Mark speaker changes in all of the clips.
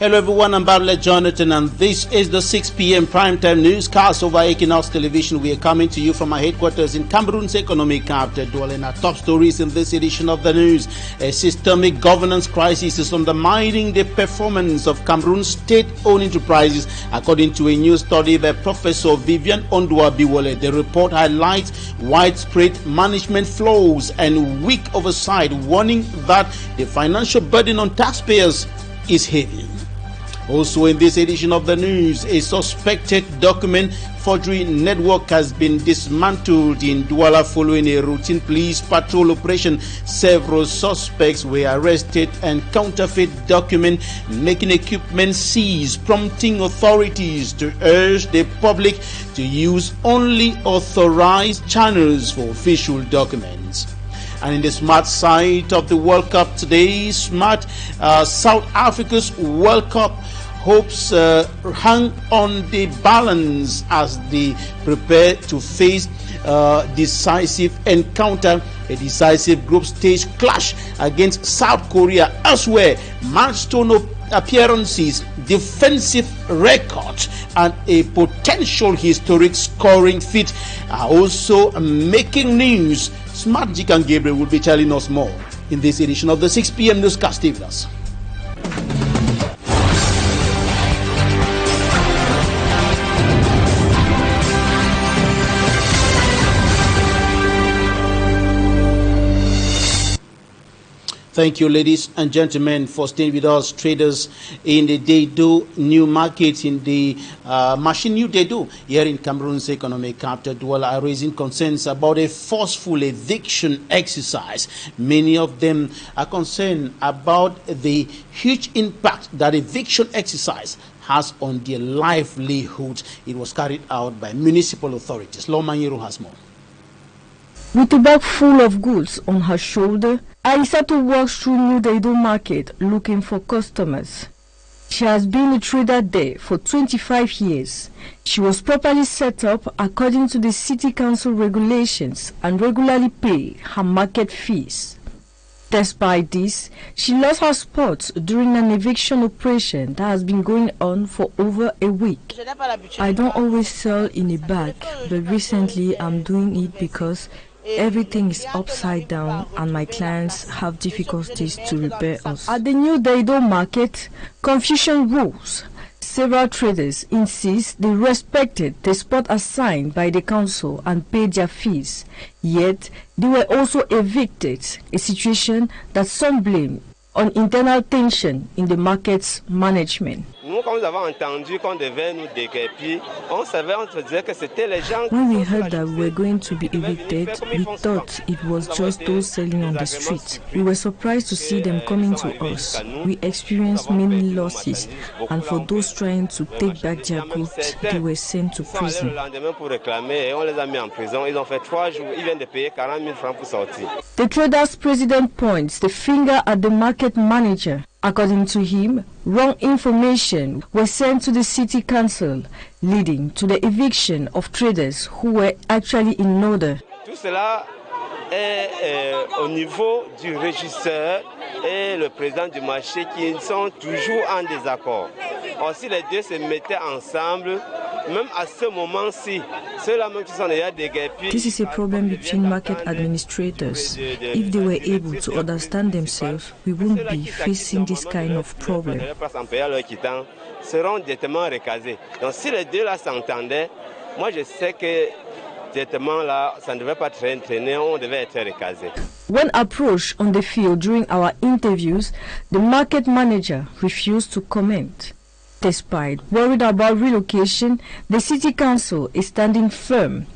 Speaker 1: Hello everyone, I'm Butler Jonathan and this is the 6 p.m. primetime newscast over Equinoxe television. We are coming to you from our headquarters in Cameroon's economic capital, Douala. And our top stories in this edition of the news: a systemic governance crisis is undermining the performance of Cameroon's state-owned enterprises, according to a new study by Professor Vivian Ondua-Biwole. The report highlights widespread management flaws and weak oversight, warning that the financial burden on taxpayers is heavy. Also in this edition of the news, a suspected document forgery network has been dismantled in Douala following a routine police patrol operation. Several suspects were arrested and counterfeit document making equipment seized, prompting authorities to urge the public to use only authorized channels for official documents. And in the smart side of the World Cup today, South Africa's World Cup hopes hang on the balance as they prepare to face decisive encounter, a decisive group stage clash against South Korea. Elsewhere, milestone appearances, defensive record, and a potential historic scoring feat are also making news. Smart Jik and Gabriel will be telling us more in this edition of the 6 p.m. Newscast. Thank you, ladies and gentlemen, for staying with us. Traders in the Dedo new market in the machine New Dedo here in Cameroon's economic capital, Douala, are raising concerns about a forceful eviction exercise. Many of them are concerned about the huge impact that eviction exercise has on their livelihood. It was carried out by municipal authorities. Lomanyiru has more.
Speaker 2: With a bag full of goods on her shoulder, Aisatu walks through New Dedo market looking for customers. She has been a trader there for 25 years. She was properly set up according to the city council regulations and regularly pay her market fees. Despite this, she lost her spot during an eviction operation that has been going on for over a week. I don't always sell in a bag, but recently I'm doing it because everything is upside down and my clients have difficulties to repair us. At the New Dedo market, confusion rules. Several traders insist they respected the spot assigned by the council and paid their fees, yet they were also evicted, a situation that some blame on internal tension in the market's management. When we heard that we were going to be evicted, we thought it was just those selling on the street. We were surprised to see them coming to us. We experienced many losses, and for those trying to take back their goods, they were sent to prison. The traders' president points the finger at the market manager. According to him, wrong information was sent to the city council, leading to the eviction of traders who were actually in order.
Speaker 3: Tout cela est au niveau du régisseur et le président du marché qui sont toujours en désaccord. Or, si les deux se mettaient ensemble, même à ce moment-ci, ceux-là même qui sont déjà déguerpis. This is a problem between market administrators. If they were able to understand themselves, we wouldn't be facing this kind of problem. Seront directement recasés. Donc, si les deux là s'entendaient, moi je sais que directement là, ça ne devait pas traîner, on devait être recasé.
Speaker 2: When approached on the field during our interviews, the market manager refused to comment. Despite worried about relocation, the city council is standing firm.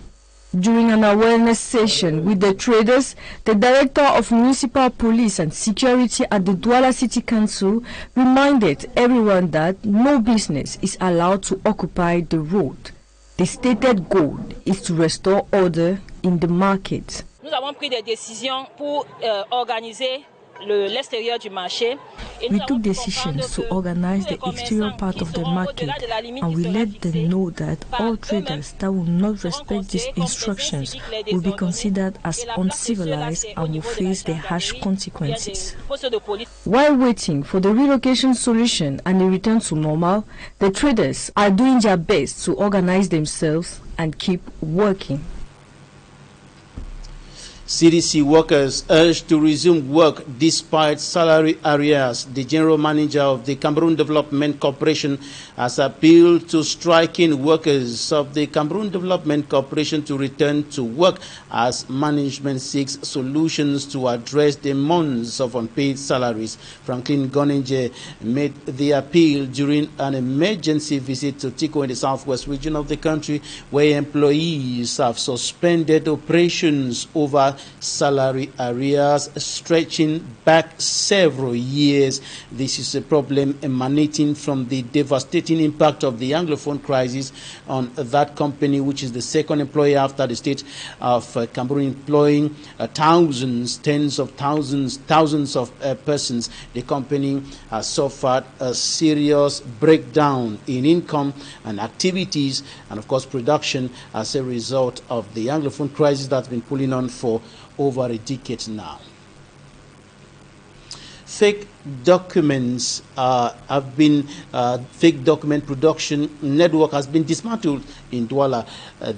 Speaker 2: During an awareness session with the traders, the director of municipal police and security at the Douala City Council reminded everyone that no business is allowed to occupy the road. The stated goal is to restore order in the market.
Speaker 4: Nous avons pris des décisions pour organiser
Speaker 2: We took decisions to organize the exterior part of the market, and we let them know that all traders that will not respect these instructions will be considered as uncivilized and will face the harsh consequences. While waiting for the relocation solution and the return to normal, the traders are doing their best to organize themselves and keep working.
Speaker 1: CDC workers urged to resume work despite salary arrears. The general manager of the Cameroon Development Corporation has appealed to striking workers of the Cameroon Development Corporation to return to work as management seeks solutions to address the months of unpaid salaries. Franklin Goninje made the appeal during an emergency visit to Tiko in the southwest region of the country, where employees have suspended operations over salary arrears stretching back several years. This is a problem emanating from the devastating impact of the Anglophone crisis on that company, which is the second employer after the state of Cameroon, employing thousands, tens of thousands of persons. The company has suffered a serious breakdown in income and activities, and of course production, as a result of the Anglophone crisis that's been pulling on for over a decade now. Fake documents fake document production network has been dismantled in Douala.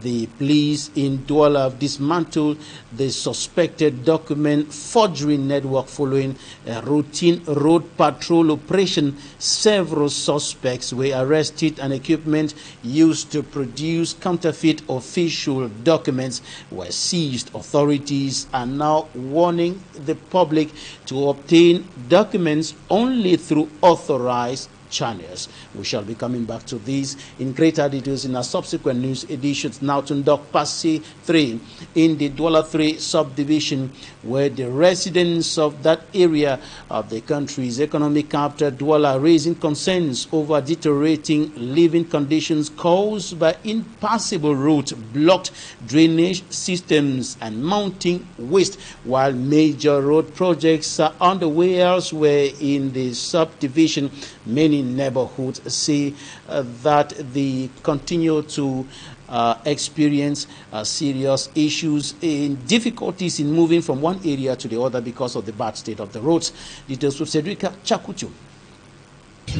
Speaker 1: The police in Douala have dismantled the suspected document forgery network following a routine road patrol operation. Several suspects were arrested and equipment used to produce counterfeit official documents were seized. Authorities are now warning the public to obtain documents only through authorized channels. We shall be coming back to these in greater details in our subsequent news editions. Now to Ndokpasi 3 in the Douala 3 subdivision, where the residents of that area of the country's economic capital Douala raising concerns over deteriorating living conditions caused by impassable roads, blocked drainage systems and mounting waste, while major road projects are underway elsewhere in the subdivision. Many neighborhoods see that they continue to experience serious issues in difficulties in moving from one area to the other because of the bad state of the roads. Details with Cedrica Chakuchu.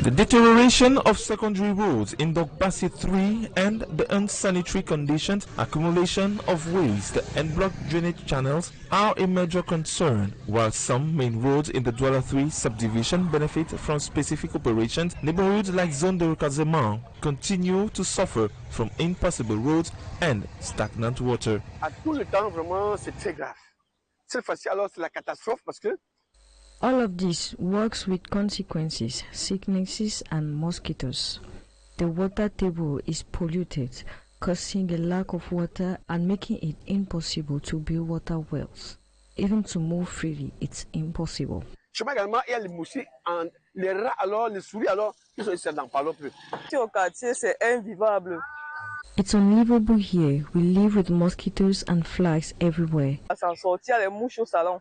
Speaker 4: The deterioration of secondary roads in Ndokpasi 3 and the unsanitary conditions, accumulation of waste and blocked drainage channels are a major concern. While some main roads in the Douala 3 subdivision benefit from specific operations, neighborhoods like Zone de Recasement continue to suffer from impassable roads and stagnant water.
Speaker 5: À tout le temps, vraiment, c'est très grave. Cette fois-ci, alors, c'est la catastrophe parce que
Speaker 2: all of this works with consequences, sicknesses and mosquitoes. The water table is polluted, causing a lack of water and making it impossible to build water wells. Even to move freely, it's impossible.
Speaker 5: je sais également, il y a les moustiques, les rats, alors, les souris, alors, ils sont ici, n'en parlons plus.
Speaker 6: Au quartier, c'est invivable.
Speaker 2: It's unlivable here. We live with mosquitoes and flies everywhere.
Speaker 6: Sans sortir les mouches au salon.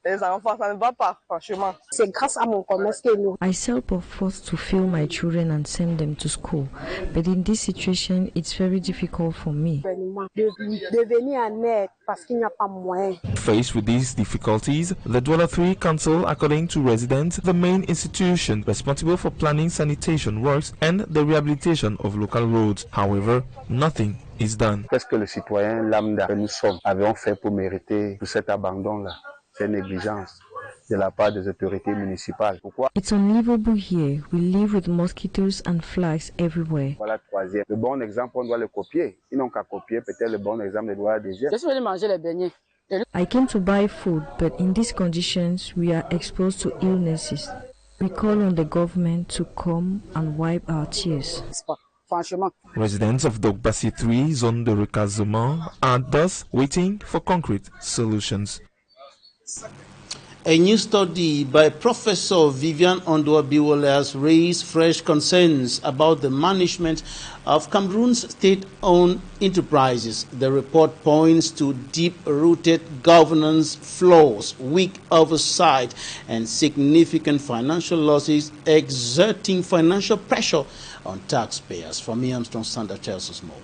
Speaker 6: Les enfants, ça ne va pas, franchement.
Speaker 7: C'est grâce à mon commerce que nous.
Speaker 2: I sell perforce to fill my children and send them to school, but in this situation, it's very difficult for me.
Speaker 4: Faced with these difficulties, the Douala 3 Council, according to residents, the main institution responsible for planning sanitation works and the rehabilitation of local roads. However, nothing is done.
Speaker 8: Qu'est-ce que le citoyen lambda que nous sommes avons fait pour mériter tout cet abandon-là? C'est négligence de la part des autorités municipales. Pourquoi?
Speaker 2: It's unlivable here. We live with mosquitoes and flies everywhere.
Speaker 8: Voilà, troisième. Le bon exemple, on doit le copier. Ils n'ont qu'à copier peut-être le bon exemple de Douala deuxième.
Speaker 7: Je suis venu manger les beignets.
Speaker 2: I came to buy food, but in these conditions, we are exposed to illnesses. We call on the government to come and wipe our tears.
Speaker 4: Residents of Ndokpasi 3, Zone de Recasement, are thus waiting for concrete solutions.
Speaker 1: A new study by Professor Vivian Ondua-Biwole has raised fresh concerns about the management of Cameroon's state-owned enterprises. The report points to deep-rooted governance flaws, weak oversight, and significant financial losses, exerting financial pressure on taxpayers. For me, Armstrong Sander tells us more.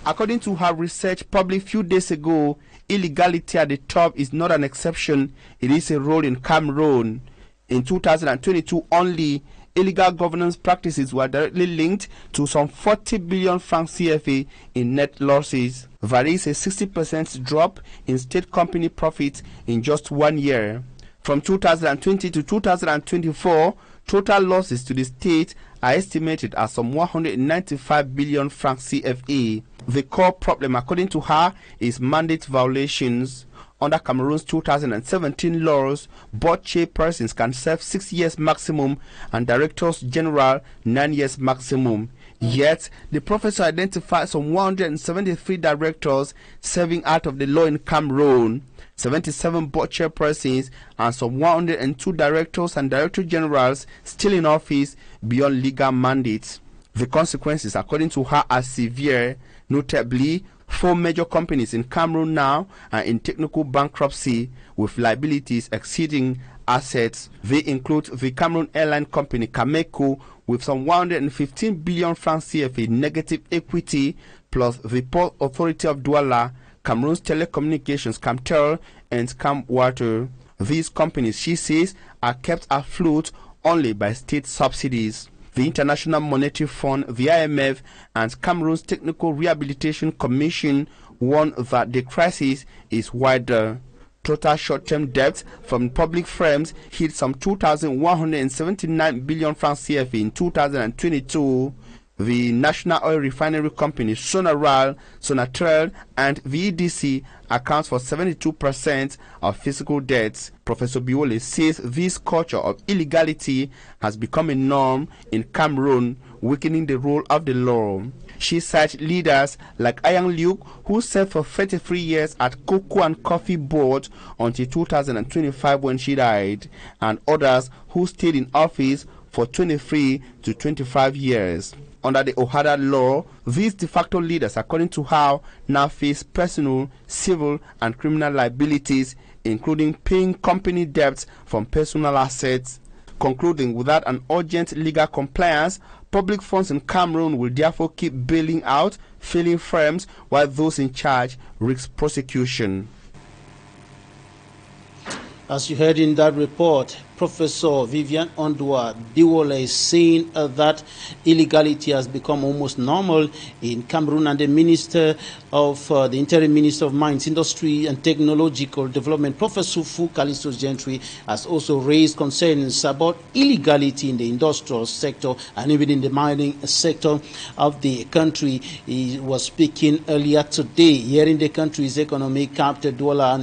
Speaker 9: According to her research published a few days ago, illegality at the top is not an exception, it is a rule in Cameroon. In 2022 only, illegal governance practices were directly linked to some 40 billion francs CFA in net losses. That is a 60% drop in state company profits in just 1 year. From 2020 to 2024, total losses to the state are estimated at some 195 billion francs CFA. The core problem, according to her, is mandate violations. Under Cameroon's 2017 laws, board chairpersons can serve 6 years maximum and directors general 9 years maximum. Yet, the professor identified some 173 directors serving out of the law in Cameroon, 77 board chairpersons, and some 102 directors and director generals still in office beyond legal mandates. The consequences, according to her, are severe. Notably, 4 major companies in Cameroon now are in technical bankruptcy with liabilities exceeding assets. They include the Cameroon airline company Cameco with some 115 billion francs CFA negative equity, plus the Port Authority of Douala, Cameroon's telecommunications Camtel, and Camwater. These companies, she says, are kept afloat only by state subsidies. The International Monetary Fund, the IMF, and Cameroon's Technical Rehabilitation Commission warn that the crisis is wider. Total short-term debt from public firms hit some 2,179 billion francs CFA in 2022. The National Oil Refinery Company, Sonatrach, and VEDC accounts for 72% of physical debts. Professor Biwole says this culture of illegality has become a norm in Cameroon, weakening the role of the law. She cites leaders like Ayang Luke, who served for 33 years at Cocoa and Coffee Board until 2025 when she died, and others who stayed in office for 23 to 25 years. Under the Ohada law, these de facto leaders, according to her, now face personal, civil, and criminal liabilities, including paying company debts from personal assets. Concluding, without an urgent legal compliance, public funds in Cameroon will therefore keep bailing out failing firms while those in charge risk prosecution.
Speaker 1: As you heard in that report, Professor Vivian Ondua-Biwole is saying that illegality has become almost normal in Cameroon, and the the Interim Minister of Mines, Industry and Technological Development, Professor Fu Callisto Gentry, has also raised concerns about illegality in the industrial sector and even in the mining sector of the country. He was speaking earlier today here in the country's economic capital, Douala,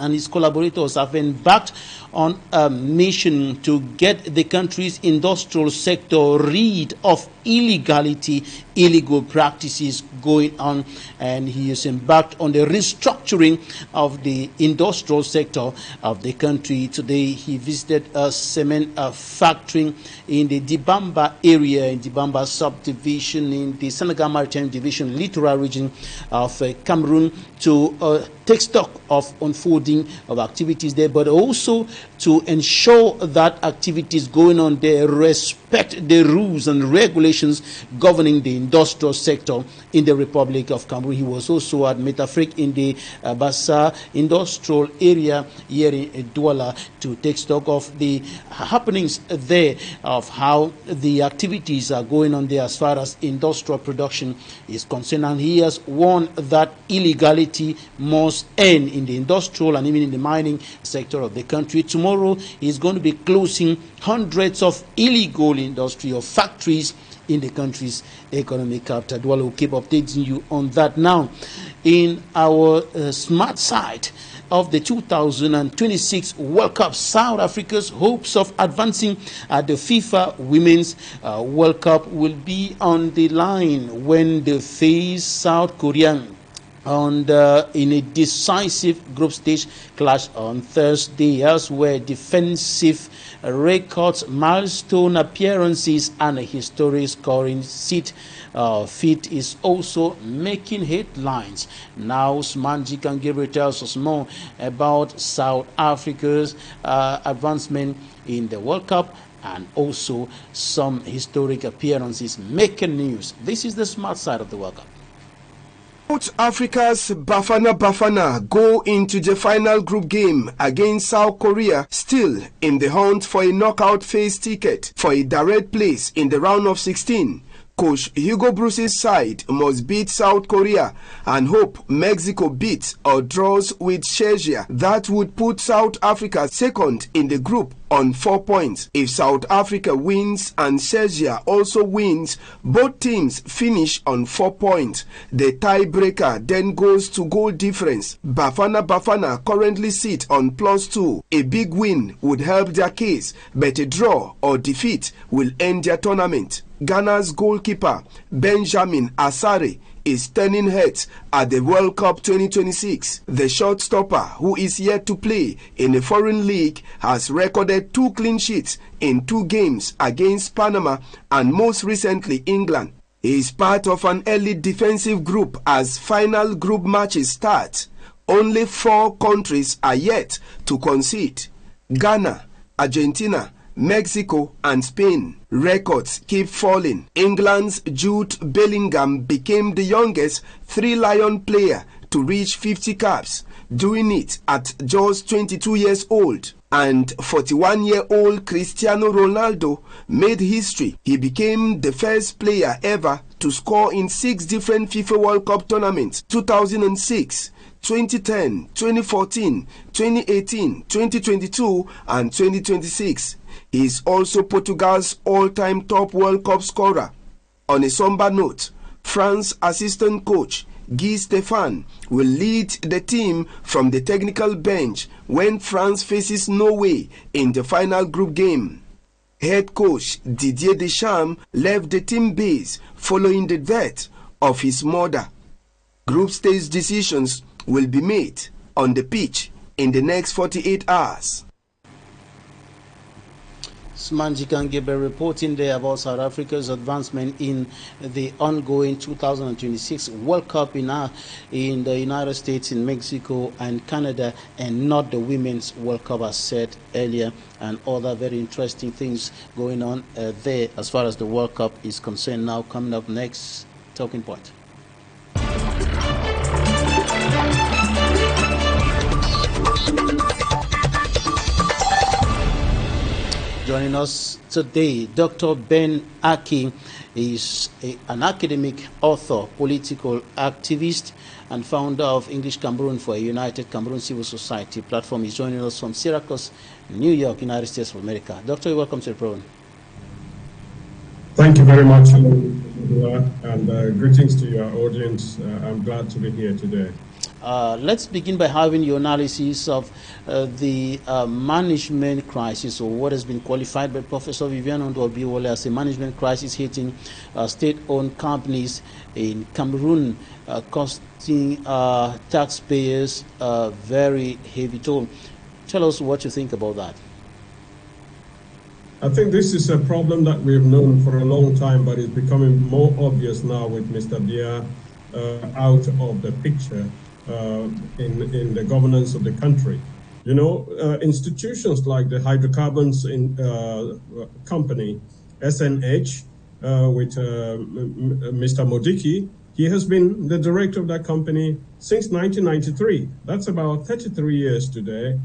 Speaker 1: and his collaborators have embarked on a mission to get the country's industrial sector rid of illegality, illegal practices going on, and he has embarked on the restructuring of the industrial sector of the country. Today he visited a cement factory in the Dibamba area, in Dibamba subdivision in the Senegal Maritime Division, littoral region of Cameroon, to take stock of unfolding of activities there, but also to ensure that activities going on there respect the rules and regulations governing the industrial sector in the Republic of Cameroon. He was also at Metafric in the Bassa industrial area here in Douala to take stock of the happenings there, of how the activities are going on there as far as industrial production is concerned. And he has warned that illegality must end in the industrial and even in the mining sector of the country. Tomorrow he is going to be closing hundreds of illegal industrial factories in the country's economic capital. Douala will keep updating you on that. Now, in our smart side of the 2026 World Cup, South Africa's hopes of advancing at the FIFA Women's World Cup will be on the line when they face South Korea And in a decisive group stage clash on Thursday, elsewhere defensive records, milestone appearances, and a historic scoring feat is also making headlines. Now, Smanji Kangiri tells us more about South Africa's advancement in the World Cup and also some historic appearances making news. This is the smart side of the World Cup.
Speaker 10: South Africa's Bafana go into the final group game against South Korea, still in the hunt for a knockout phase ticket for a direct place in the round of 16. Coach Hugo Bruce's side must beat South Korea and hope Mexico beats or draws with Czechia. That would put South Africa second in the group on 4 points. If South Africa wins and Czechia also wins, both teams finish on 4 points. The tiebreaker then goes to goal difference. Bafana currently sit on +2. A big win would help their case, but a draw or defeat will end their tournament. Ghana's goalkeeper Benjamin Asare is turning heads at the World Cup 2026. The shortstopper, who is yet to play in a foreign league, has recorded 2 clean sheets in 2 games against Panama and most recently England. He is part of an elite defensive group as final group matches start. Only 4 countries are yet to concede: Ghana, Argentina, Mexico and Spain. Records keep falling. England's Jude Bellingham became the youngest 3-lion player to reach 50 caps, doing it at just 22 years old. And 41-year-old Cristiano Ronaldo made history. He became the first player ever to score in 6 different FIFA World Cup tournaments: 2006, 2010, 2014, 2018, 2022 and 2026. He is also Portugal's all-time top World Cup scorer. On a somber note, France's assistant coach Guy Stéphane will lead the team from the technical bench when France faces Norway in the final group game. Head coach Didier Deschamps left the team base following the death of his mother. Group stage decisions will be made on the pitch in the next 48 hours.
Speaker 1: Smanji Kangebe reporting there about South Africa's advancement in the ongoing 2026 World Cup in the United States, in Mexico and Canada, and not the Women's World Cup as said earlier, and other very interesting things going on there as far as the World Cup is concerned. Now coming up next, talking point. Joining us today, Dr. Ben Aki is an academic, author, political activist, and founder of English Cameroon for a United Cameroon Civil Society platform. He's joining us from Syracuse, New York, United States of America. Doctor, welcome to the program.
Speaker 11: Thank you very much, and greetings to your audience. I'm glad to be here today.
Speaker 1: Let's begin by having your analysis of the management crisis, or what has been qualified by Professor Vivian Ondobiwole as a management crisis hitting state-owned companies in Cameroon, costing taxpayers a very heavy toll. Tell us what you think about that.
Speaker 11: I think this is a problem that we've known for a long time, but it's becoming more obvious now with Mr. Biya out of the picture. In the governance of the country. You know, institutions like the hydrocarbons company, SNH, with Mr. Modiki, he has been the director of that company since 1993. That's about 33 years today.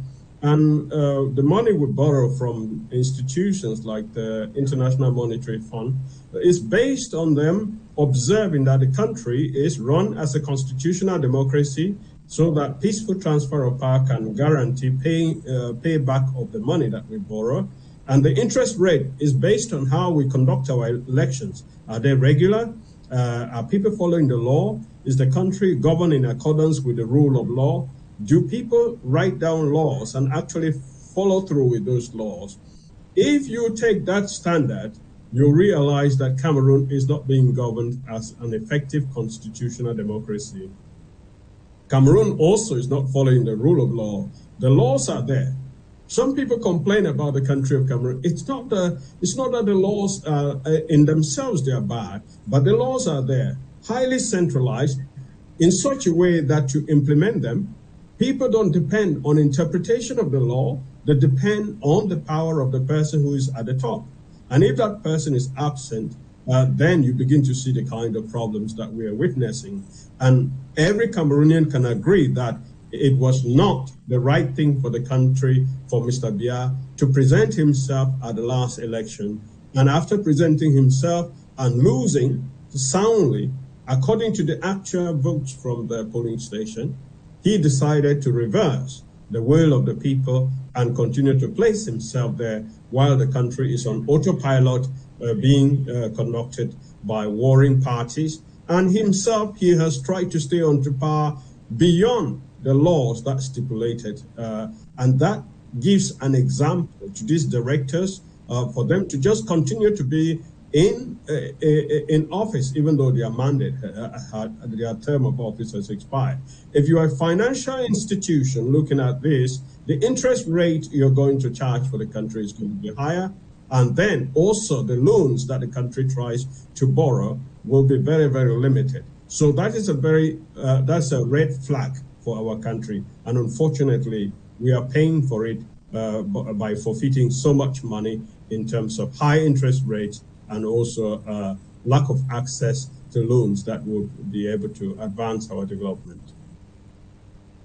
Speaker 11: And the money we borrow from institutions like the International Monetary Fund is based on them observing that the country is run as a constitutional democracy, so that peaceful transfer of power can guarantee payback of the money that we borrow. And the interest rate is based on how we conduct our elections. Are they regular? Are people following the law? Is the country governed in accordance with the rule of law? Do people write down laws and actually follow through with those laws? If you take that standard, you realize that Cameroon is not being governed as an effective constitutional democracy. Cameroon also is not following the rule of law. The laws are there. Some people complain about the country of Cameroon. It's not that the laws in themselves they are bad, but the laws are there, highly centralized, in such a way that to implement them, people don't depend on interpretation of the law. They depend on the power of the person who is at the top. And if that person is absent, then you begin to see the kind of problems that we are witnessing. And every Cameroonian can agree that it was not the right thing for the country, for Mr. Biya to present himself at the last election. And after presenting himself and losing soundly, according to the actual votes from the polling station, he decided to reverse the will of the people and continue to place himself there while the country is on autopilot being conducted by warring parties. And himself, he has tried to stay on to power beyond the laws that stipulated. And that gives an example to these directors for them to just continue to be in office, even though their mandate, their term of office has expired. If you are a financial institution looking at this, the interest rate you're going to charge for the country is going to be higher. And then also the loans that the country tries to borrow will be very, very limited. So that is that's a red flag for our country. And unfortunately, we are paying for it by forfeiting so much money in terms of high interest rates and also lack of access to loans that would be able to advance our development.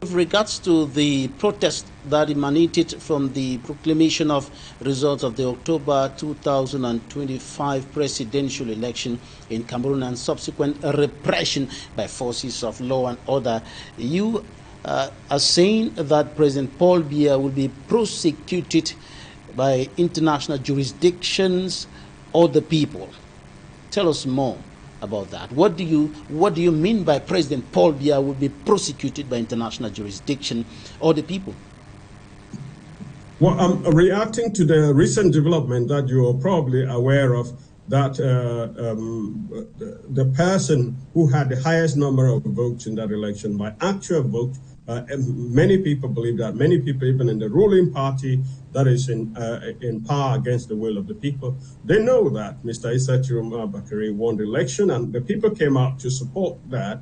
Speaker 1: With regards to the protest that emanated from the proclamation of results of the October 2025 presidential election in Cameroon and subsequent repression by forces of law and order, you are saying that President Paul Biya will be prosecuted by international jurisdictions or the people. Tell us more about that. What do you mean by President Paul Biya will be prosecuted by international jurisdiction or the people?
Speaker 11: Well, I'm reacting to the recent development that you are probably aware of, that the person who had the highest number of votes in that election by actual vote, many people believe that, many people even in the ruling party that is in power against the will of the people, they know that Mr. Issa Chiroma Bakari won the election and the people came out to support that.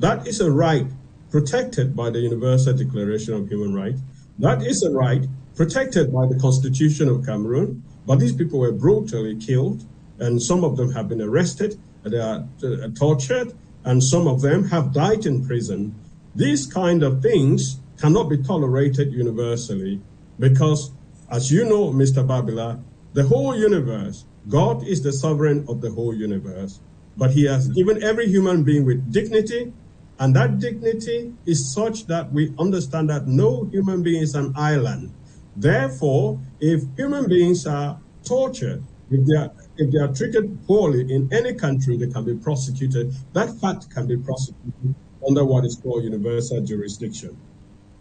Speaker 11: That is a right protected by the Universal Declaration of Human Rights. That is a right protected by the Constitution of Cameroon, but these people were brutally killed and some of them have been arrested, they are tortured, and some of them have died in prison. These kind of things cannot be tolerated universally because, as you know, Mr. Babila, the whole universe, God is the sovereign of the whole universe, but he has given every human being with dignity, and that dignity is such that we understand that no human being is an island. Therefore, if human beings are tortured, if they are treated poorly in any country, they can be prosecuted. That fact can be prosecuted under what is called universal jurisdiction.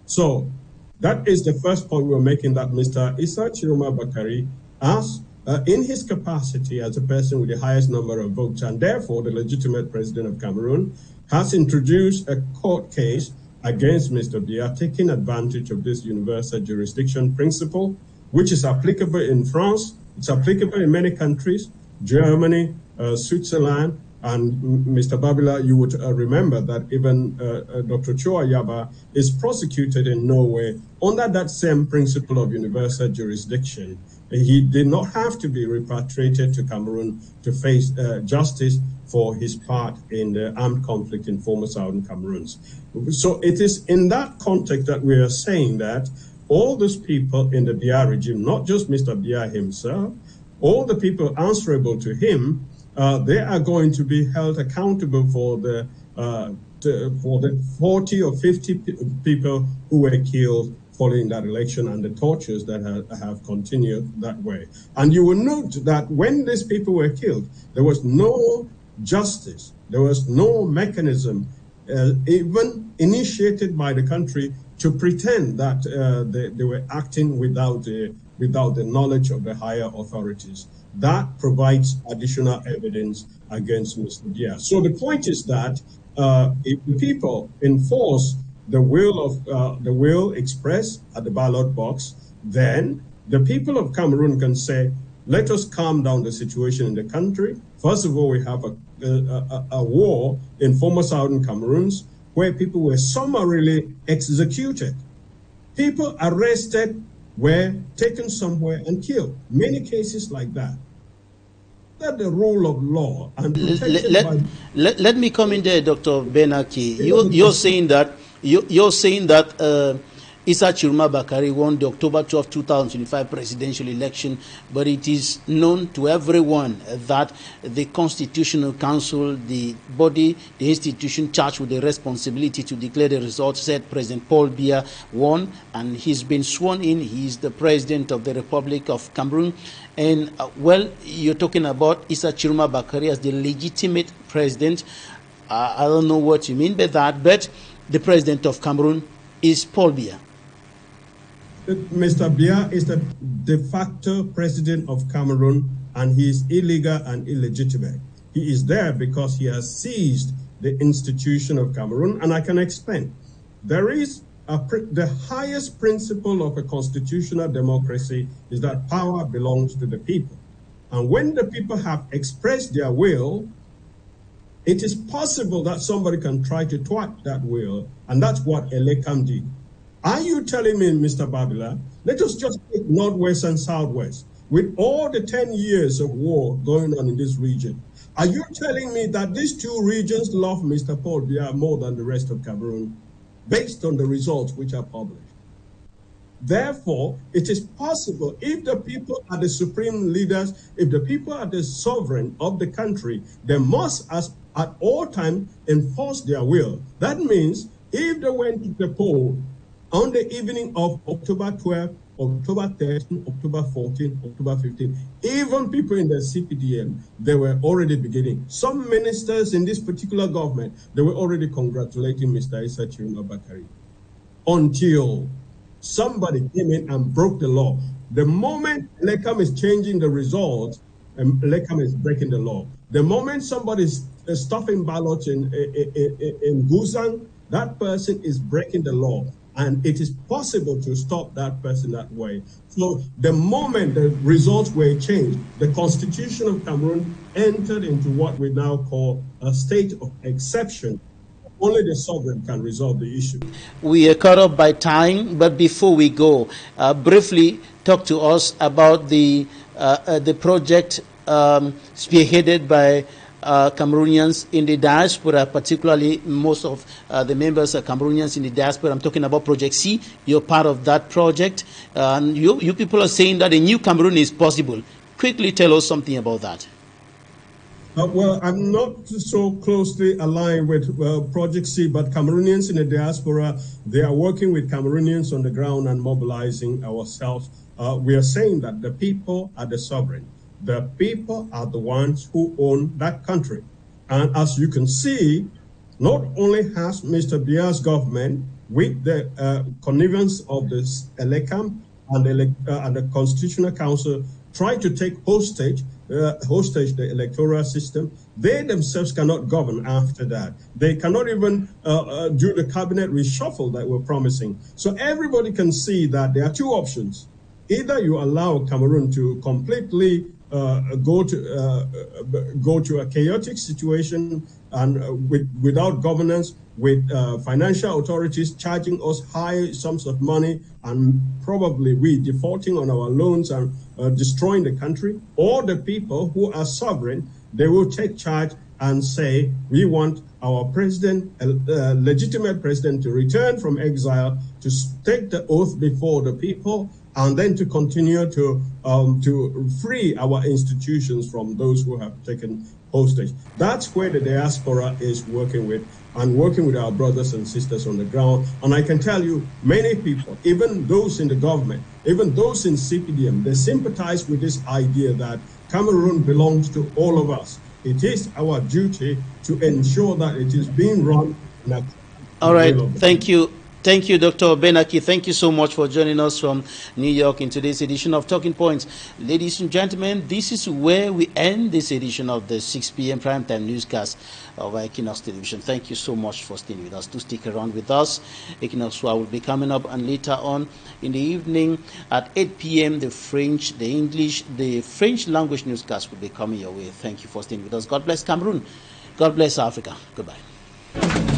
Speaker 11: So that is the first point we're making, that Mr. Issa Chiroma Bakari, as in his capacity as a person with the highest number of votes and therefore the legitimate president of Cameroon, has introduced a court case against Mr. Biya, taking advantage of this universal jurisdiction principle, which is applicable in France, it's applicable in many countries, Germany, Switzerland, and Mr. Babila, you would remember that even Dr. Chua Yaba is prosecuted in Norway under that same principle of universal jurisdiction. He did not have to be repatriated to Cameroon to face justice for his part in the armed conflict in former Southern Cameroon. So it is in that context that we are saying that all those people in the Biya regime, not just Mr. Biya himself, all the people answerable to him, they are going to be held accountable for the 40 or 50 people who were killed following that election and the tortures that have continued that way. And you will note that when these people were killed, there was no justice, there was no mechanism even initiated by the country to pretend that they were acting without the knowledge of the higher authorities. That provides additional evidence against Mr. Biya. So the point is that if the people enforce the will expressed at the ballot box, then the people of Cameroon can say, let us calm down the situation in the country. First of all, we have a war in former southern Cameroons where people were summarily executed. People arrested were taken somewhere and killed. Many cases like that. That's the rule of law. And
Speaker 1: let me come in there, Dr. Benaki. You're saying that Issa Chiruma Bakari won the October 12, 2025 presidential election, but it is known to everyone that the Constitutional Council, the body, the institution charged with the responsibility to declare the results, said President Paul Biya won, and he's been sworn in. He's the president of the Republic of Cameroon. And, well, you're talking about Issa Chiruma Bakari as the legitimate president. I don't know what you mean by that, but the president of Cameroon is Paul Biya.
Speaker 11: Mr. Biya is the de facto president of Cameroon, and he is illegal and illegitimate. He is there because he has seized the institution of Cameroon, and I can explain. There is the highest principle of a constitutional democracy is that power belongs to the people. And when the people have expressed their will, it is possible that somebody can try to thwart that will, and that's what Elekam did. Are you telling me, Mr. Babila, let us just take Northwest and Southwest, with all the 10 years of war going on in this region, are you telling me that these two regions love Mr. Paul Biya more than the rest of Cameroon, based on the results which are published? Therefore, it is possible, if the people are the supreme leaders, if the people are the sovereign of the country, they must, at all times, enforce their will. That means, if they went to the poll on the evening of October 12, October 13, October 14, October 15, even people in the CPDM, they were already beginning. Some ministers in this particular government, they were already congratulating Mr. Issa Chiruma Bakari, until somebody came in and broke the law. The moment Lekam is changing the results, Lekam is breaking the law. The moment somebody is stuffing ballots in Guzang, that person is breaking the law. And it is possible to stop that person that way. So the moment the results were changed, the Constitution of Cameroon entered into what we now call a state of exception. Only the sovereign can resolve the issue.
Speaker 1: We are caught up by time, but before we go, briefly talk to us about the project spearheaded by Cameroonians in the diaspora, particularly most of the members are Cameroonians in the diaspora. I'm talking about Project C. You're part of that project. And you people are saying that a new Cameroon is possible. Quickly tell us something about that.
Speaker 11: Well, I'm not so closely aligned with Project C, but Cameroonians in the diaspora, they are working with Cameroonians on the ground and mobilizing ourselves. We are saying that the people are the sovereign. The people are the ones who own that country. And as you can see, not only has Mr. Biya's government, with the connivance of the Elekam and the Constitutional Council, tried to take hostage the electoral system, they themselves cannot govern after that. They cannot even do the cabinet reshuffle that we're promising. So everybody can see that there are two options. Either you allow Cameroon to completely go to a chaotic situation and without governance, with financial authorities charging us high sums of money and probably we defaulting on our loans and destroying the country, or the people who are sovereign, they will take charge and say, we want our president, legitimate president, to return from exile, to take the oath before the people, and then to continue to free our institutions from those who have taken hostage. That's where the diaspora is working with, and working with our brothers and sisters on the ground. And I can tell you, many people, even those in the government, even those in CPDM, they sympathize with this idea that Cameroon belongs to all of us. It is our duty to ensure that it is being run in a
Speaker 1: all right, thank you. Thank you, Dr. Benaki. Thank you so much for joining us from New York in today's edition of Talking Points. Ladies and gentlemen, this is where we end this edition of the 6 p.m. primetime newscast of Equinoxe Television. Thank you so much for staying with us. Do stick around with us. Equinoxe will be coming up, and later on in the evening at 8 p.m. the French language newscast will be coming your way. Thank you for staying with us. God bless Cameroon. God bless Africa. Goodbye.